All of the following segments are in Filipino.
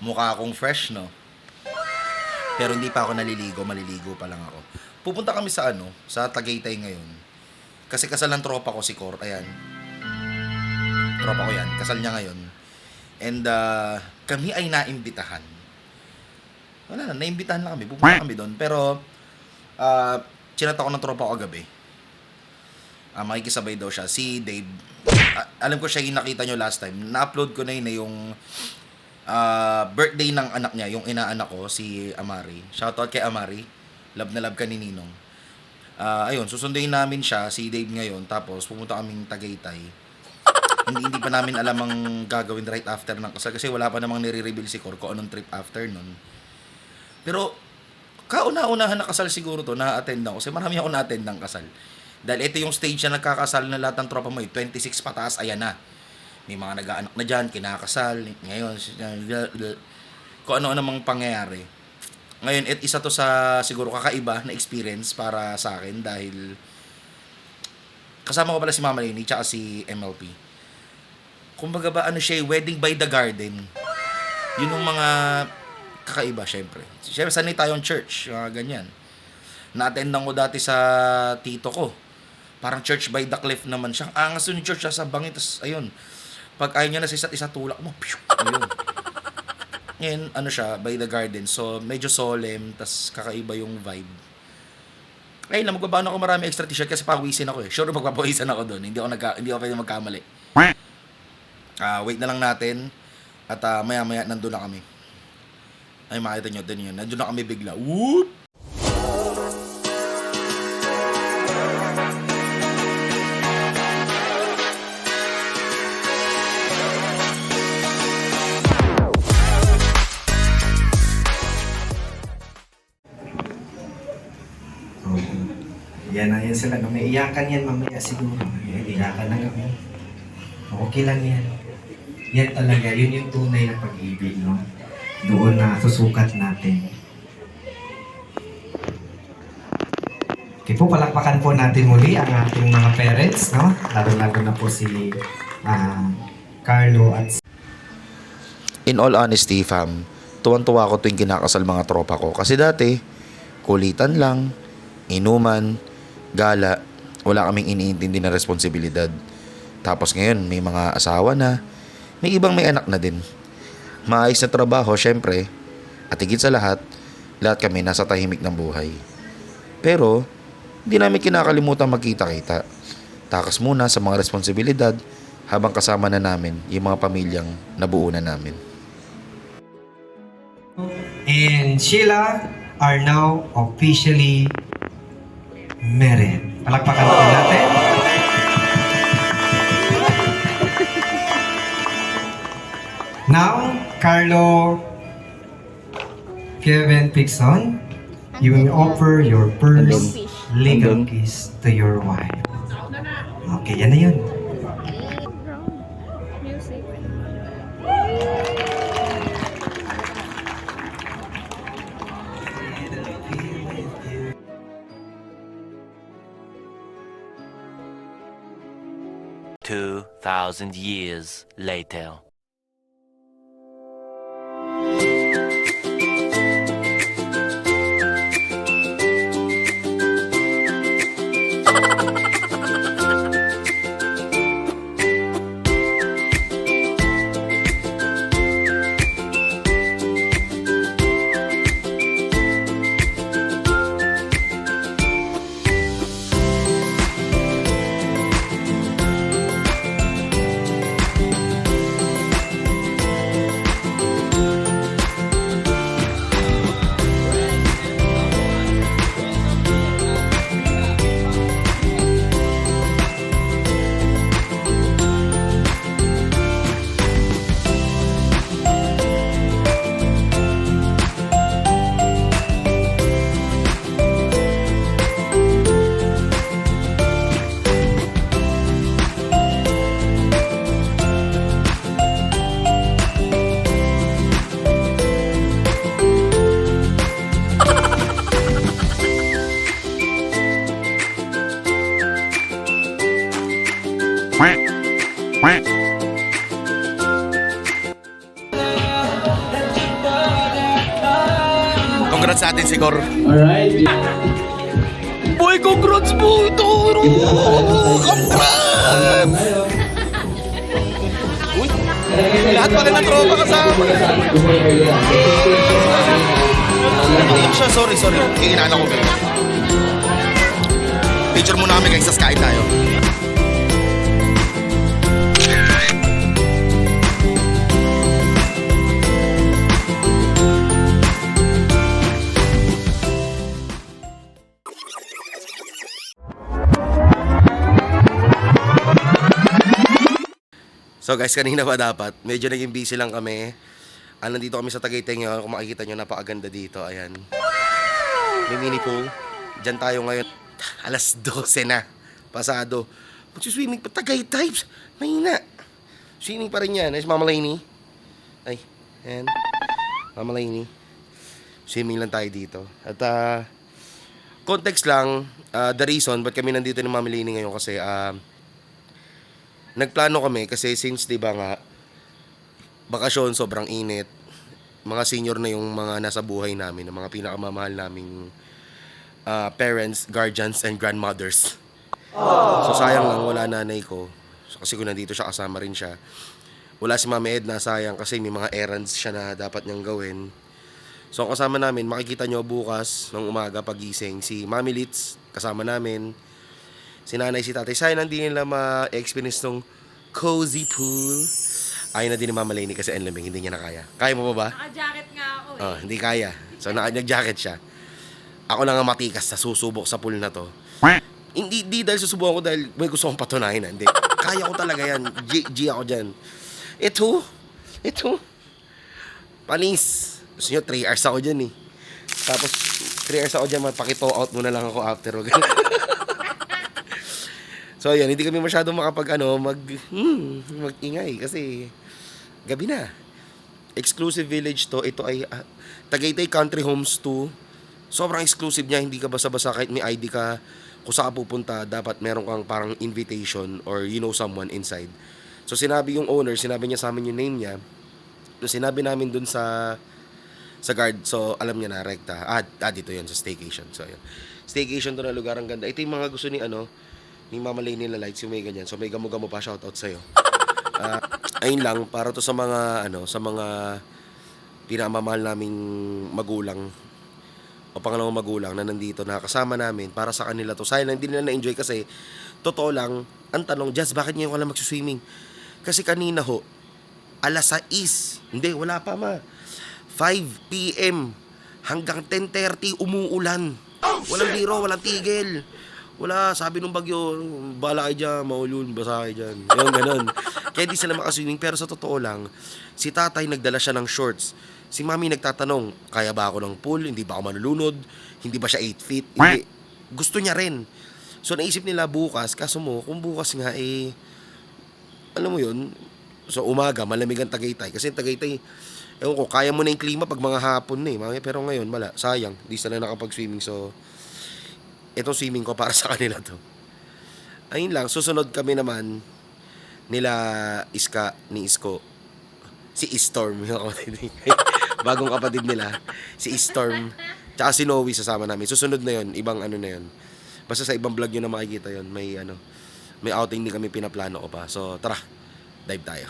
Mukha akong fresh, no? Pero hindi pa ako naliligo, maliligo pa lang ako. Pupunta kami sa sa Tagaytay ngayon. Kasi kasal ng tropa ko si Cor, ayan. Tropa ko yan, kasal niya ngayon. And kami ay naimbitahan. Wala na, naimbitahan lang kami, pupunta kami doon. Pero, chinat ako ng tropa ko kagabi. Makikisabay daw siya, si Dave. Alam ko siya yung nakita nyo last time. Na-upload ko na yun yung birthday ng anak niya, yung inaanak ko, si Amari. Shoutout kay Amari. Love na love ka ni Ninong. Ayun, susunduin namin siya, si Dave ngayon. Tapos pumunta kaming Tagaytay. Hindi pa namin alam ang gagawin right after ng kasal. Kasi wala pa namang nire-reveal si Cor kung anong trip after nun. Pero, kauna-unahan na kasal siguro to, na-attend ako. Kasi marami ako na-attend ng kasal. Dahil ito yung stage na nagkakasal na lahat ng tropa mo. 26 pataas, ayan na. May mga nag-aanak na dyan, kinakasal. Ngayon, kung ano namang pangyayari. Ngayon, isa to sa siguro kakaiba na experience para sa akin. Dahil kasama ko pala si Mama Lenny tsaka si MLP. Kumbaga ba, siya, wedding by the garden. Yun yung mga kakaiba, syempre. Syempre, sanay tayong church, ganyan. Na-attendan ko dati sa tito ko. Parang church by the cliff naman siya. Ang angas yung church sa bangin. Tapos, ayun. Pag ayaw niya na sa isa't isa, tulak mo. Ayun. Ngayon, siya, by the garden. So, medyo solemn. Tapos, kakaiba yung vibe. Ayun lang, magbabaon ako marami extra t-shirt kasi pawisin ako eh. Sure, magpapawisan ako doon. Hindi ako pwede magkamali. Wait na lang natin. At maya-maya, nandun na kami. Ay, makita nyo din yun. Nandun na kami bigla. Whoop! Yan na yan sila. May iyakan yan mamaya siguro. Iyakan na kami. Okay lang yan. Yan talaga. Yun yung tunay na pag-ibig, no? Doon na susukat natin. Okay po, palakpakan po natin muli ang ating mga parents, no? Lalo-lalo na po si Carlo at In all honesty, fam, tuwan-tuwa ako tuwing kinakasal mga tropa ko. Kasi dati, kulitan lang, inuman, gala, wala kaming iniintindi na responsibilidad. Tapos ngayon, may mga asawa na, may ibang may anak na din. Maayos na trabaho, syempre, at higit sa lahat kami nasa tahimik ng buhay. Pero, hindi namin kinakalimutan magkita-kita. Takas muna sa mga responsibilidad habang kasama na namin yung mga pamilyang nabuo na namin. and Sheila are now officially married. Palakpakan po natin. Now, Carlo Kevin Pixon, you will offer your first legal kiss to your wife. Okay, yan na yun. Music. 2,000 years later. congrats sa atin si Cor. Alright. Boy, congrats po! Toro! Congrats! Uy, lahat pala ng tropa kasama. Iyak siya, sorry. Kinala ko kayo. Picture muna kami guys, tas kain tayo. So guys, kanina pa dapat, medyo naging busy lang kami. Nandito kami sa Tagaytay ngayon. Kung makikita nyo, napakaganda dito. Ayan. May mini pool. Diyan tayo ngayon. Alas 12 na. Pasado. Magsuswimming pa Tagaytay. Mahina. Swimming pa rin yan. Ayos, Mama Lainey. Ay, ayan. Mama Lainey. Swimming lang tayo dito. At context lang, the reason ba't kami nandito ni Mama Lainey ngayon kasi nagplano kami kasi since 'di ba nga bakasyon, sobrang init. Mga senior na yung mga nasa buhay namin, ang mga pinakamamahal naming parents, guardians and grandmothers. So sayang lang wala nanay ko. So, kasi kung nandito siya kasama rin siya. Wala si Mama Edna, sayang kasi may mga errands siya na dapat niyang gawin. So kasama namin, makikita nyo bukas ng umaga pagising si Mami Litz, kasama namin. Si nanay, si tatay, sayang hindi nila ma-experience tong cozy pool. Ayaw na din ni Mama Lainey kasi ang lamig, hindi niya na kaya. Kaya mo pa ba? Naka-jacket nga ako eh. Oh, hindi kaya. So nag-jacket siya. Ako lang ang matikas sa susubok sa pool na to. Hindi dahil susubukan ko dahil may gusto kong patunayan na. Hindi. Kaya ko talaga yan. G ako dyan. Ito. Panis. Gusto nyo, 3 hours ako dyan eh. Tapos, 3 hours ako dyan, mapakito out muna lang ako after. So, yan, hindi kami masyadong mag-ingay kasi gabi na. Exclusive village to. Ito ay Tagaytay Country Homes 2. Sobrang exclusive niya. Hindi ka basa-basa kahit may ID ka. Kung saan ka pupunta, dapat meron kang parang invitation or you know someone inside. So, sinabi yung owner, sinabi niya sa amin yung name niya. So, sinabi namin dun sa guard. So, alam niya na, rekta. Dito yun, sa staycation. So, yun. Staycation to na lugar. Ang ganda. Ito yung mga gusto ni Mama Lainey nila lights, yung may ganyan. So may gamo-gamo pa, shoutout sa'yo. Ayun lang, para to sa mga pinamamahal naming magulang o pangalawang magulang na nandito na kasama namin para sa kanila to. Sayang lang, hindi nila na-enjoy kasi totoo lang, ang tanong, Jazz, bakit ngayon ka lang magsuswimming? Kasi kanina ho, alas 6, hindi, wala pa 5 p.m. hanggang 10:30 umuulan. Walang biro, walang tigil. Wala, sabi nung bagyo, bala kayo dyan, maulun, basa kayo dyan. Yung ganun. Kaya di sila makaswimming. Pero sa totoo lang, si tatay nagdala siya ng shorts. Si mami nagtatanong, kaya ba ako ng pool? Hindi ba ako manulunod? Hindi ba siya 8 feet? Hindi. Gusto niya rin. So naisip nila bukas, kaso mo, kung bukas nga alam mo yun, so umaga, malamig ang Tagaytay. Kasi Tagaytay, ewan ko, kaya mo na yung klima pag mga hapon na pero ngayon, wala, sayang, di sila nakapag-swimming. So itong swimming ko para sa kanila to. Ayun lang, susunod kami naman nila ni Isko. Si Storm, yung kapatid. Bagong kapatid nila. Si Storm. Tsaka si Noe sasama namin. Susunod na yun, ibang na yun. Basta sa ibang vlog nyo na makikita yun. May outing din kami pinaplano ko pa. So tara, dive tayo.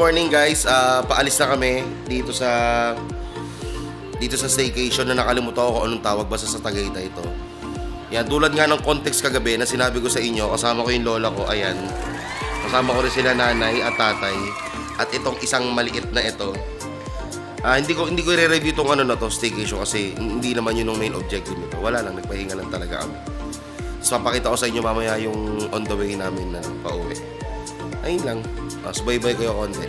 morning guys. Paalis na kami dito sa staycation na nakalimutan ko kung anong tawag, basta sa Tagaytay ito. Yan, tulad nga ng context kagabi na sinabi ko sa inyo, kasama ko yung lola ko, ayan. Kasama ko rin sila nanay at tatay. At itong isang maliit na ito. Hindi ko i-review itong ano na to, staycation, kasi hindi naman yun yung main objective nito. Wala lang, nagpahinga lang talaga kami. So, papakita ko sa inyo mamaya yung on the way namin na pauwi. Ayun lang. Subaybay ko yung konti.